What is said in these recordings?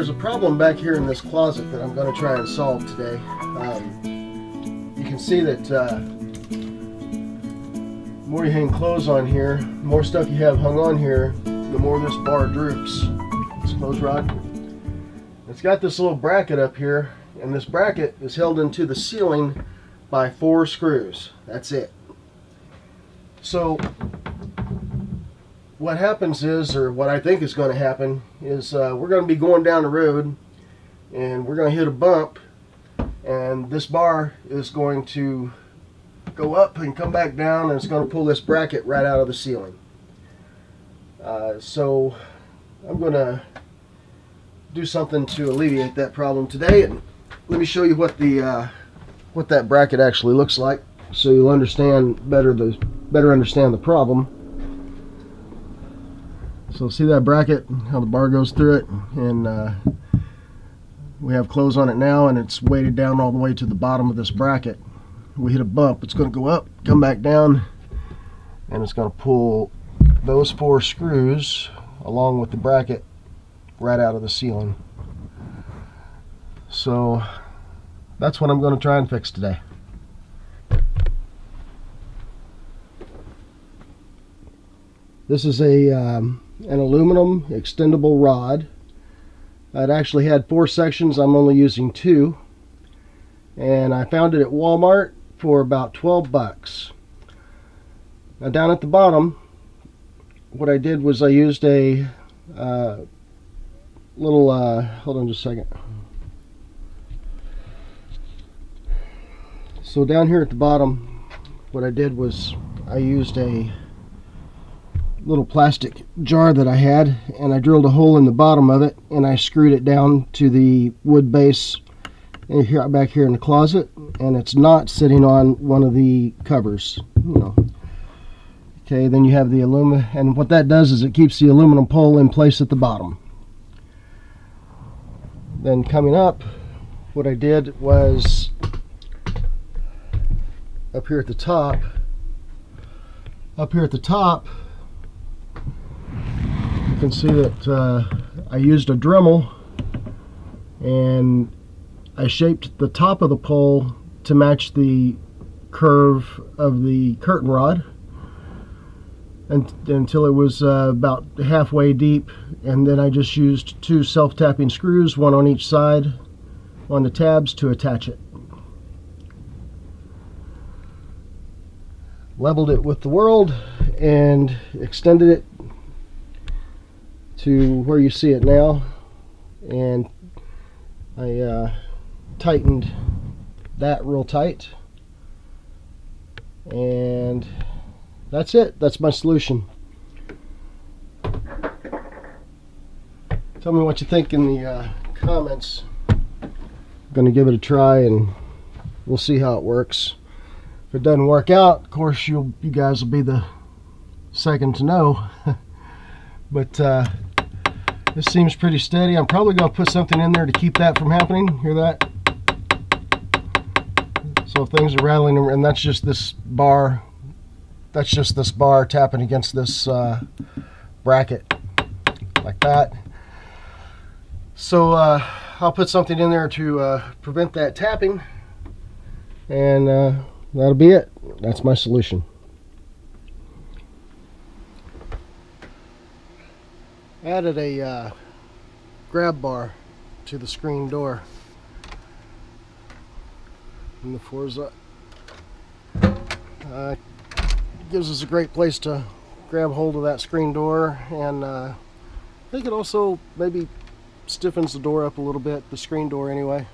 there's a problem back here in this closet that I'm going to try and solve today. You can see that the more you hang clothes on here, the more stuff you have hung on here, the more this bar droops. This clothes rod. It's got this little bracket up here, and this bracket is held into the ceiling by 4 screws. That's it. So what happens is, or what I think is going to happen, is we're going to be going down the road and we're going to hit a bump, and this bar is going to go up and come back down, and it's going to pull this bracket right out of the ceiling. So I'm going to do something to alleviate that problem today, and let me show you what the what that bracket actually looks like, so you'll understand better understand the problem. So see that bracket, how the bar goes through it, and we have clothes on it now, and it's weighted down all the way to the bottom of this bracket. We hit a bump, it's going to go up, come back down, and it's going to pull those 4 screws along with the bracket right out of the ceiling. So that's what I'm going to try and fix today. This is an aluminum extendable rod. It actually had 4 sections. I'm only using 2, and I found it at Walmart for about 12 bucks. Now down at the bottom, what I did was I used a little hold on just a second. So down here at the bottom, what I did was I used a little plastic jar that I had, and I drilled a hole in the bottom of it, and I screwed it down to the wood base in here, back here in the closet, and it's not sitting on one of the covers, you know. Okay, then you have the aluminum, and what that does is it keeps the aluminum pole in place at the bottom. Then coming up, what I did was up here at the top, you can see that I used a Dremel, and I shaped the top of the pole to match the curve of the curtain rod, and until it was about halfway deep, and then I just used 2 self-tapping screws, 1 on each side on the tabs, to attach it. Leveled it with the world and extended it to where you see it now, and I tightened that real tight, and that's it. That's my solution. Tell me what you think in the comments. I'm gonna give it a try, and we'll see how it works. If it doesn't work out, of course you guys will be the second to know. But this seems pretty steady. I'm probably going to put something in there to keep that from happening. Hear that? So if things are rattling, and that's just this bar. That's just this bar tapping against this bracket, like that. So I'll put something in there to prevent that tapping, and that'll be it. That's my solution. Added a grab bar to the screen door in the Forza. Gives us a great place to grab hold of that screen door, and I think it also maybe stiffens the door up a little bit, the screen door anyway,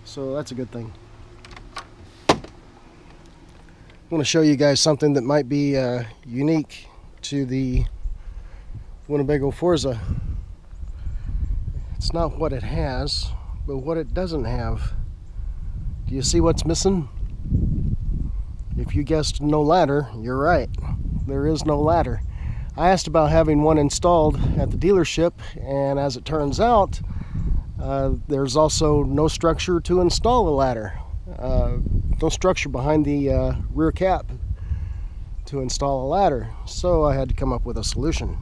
so that's a good thing. I want to show you guys something that might be unique to the Winnebago Forza. It's not what it has, but what it doesn't have. Do you see what's missing? If you guessed no ladder, you're right. There is no ladder. I asked about having one installed at the dealership, and as it turns out, there's also no structure to install a ladder. No structure behind the rear cap to install a ladder. So I had to come up with a solution.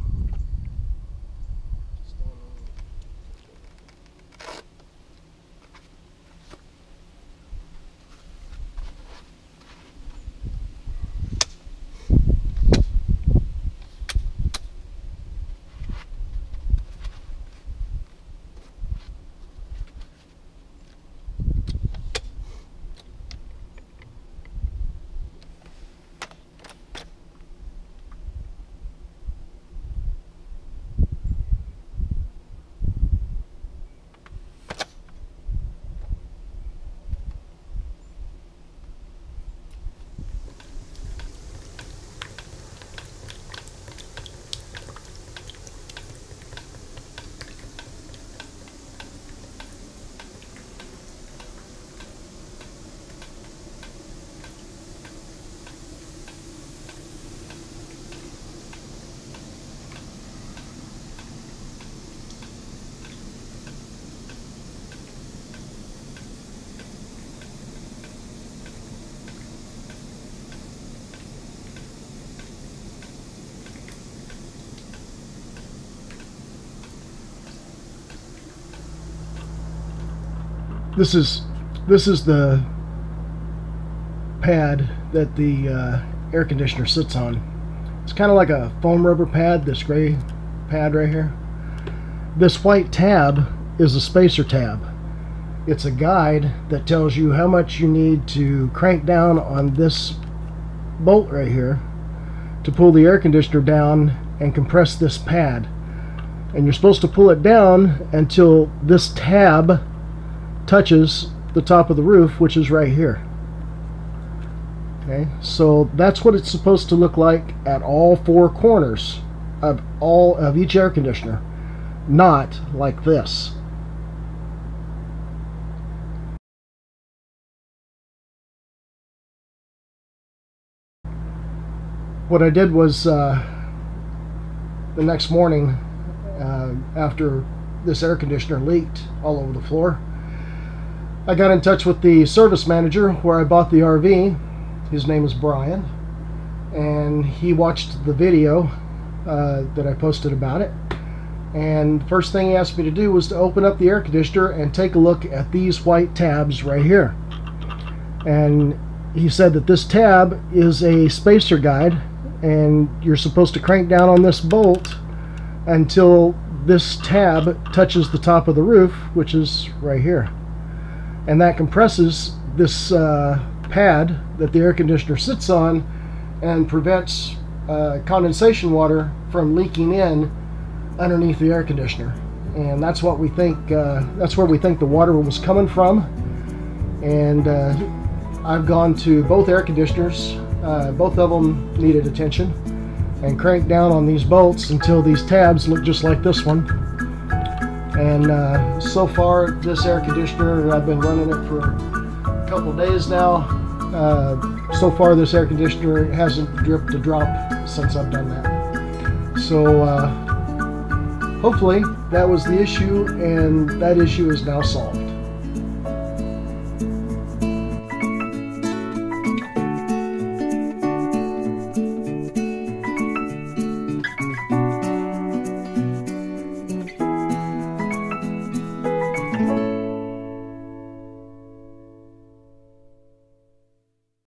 This is the pad that the air conditioner sits on. It's kind of like a foam rubber pad, this gray pad right here. This white tab is a spacer tab. It's a guide that tells you how much you need to crank down on this bolt right here to pull the air conditioner down and compress this pad. And you're supposed to pull it down until this tab touches the top of the roof, which is right here. Okay, so that's what it's supposed to look like at all four corners of each air conditioner, not like this. What I did was the next morning, after this air conditioner leaked all over the floor, I got in touch with the service manager where I bought the RV. His name is Brian, and he watched the video that I posted about it. And first thing he asked me to do was to open up the air conditioner and take a look at these white tabs right here. And he said that this tab is a spacer guide, and you're supposed to crank down on this bolt until this tab touches the top of the roof, which is right here. And that compresses this pad that the air conditioner sits on and prevents condensation water from leaking in underneath the air conditioner. And that's what we think, that's where we think the water was coming from. And I've gone to both air conditioners, both of them needed attention, and cranked down on these bolts until these tabs look just like this one. And so far, this air conditioner, I've been running it for a couple days now. So far, this air conditioner hasn't dripped a drop since I've done that. So hopefully that was the issue, and that issue is now solved.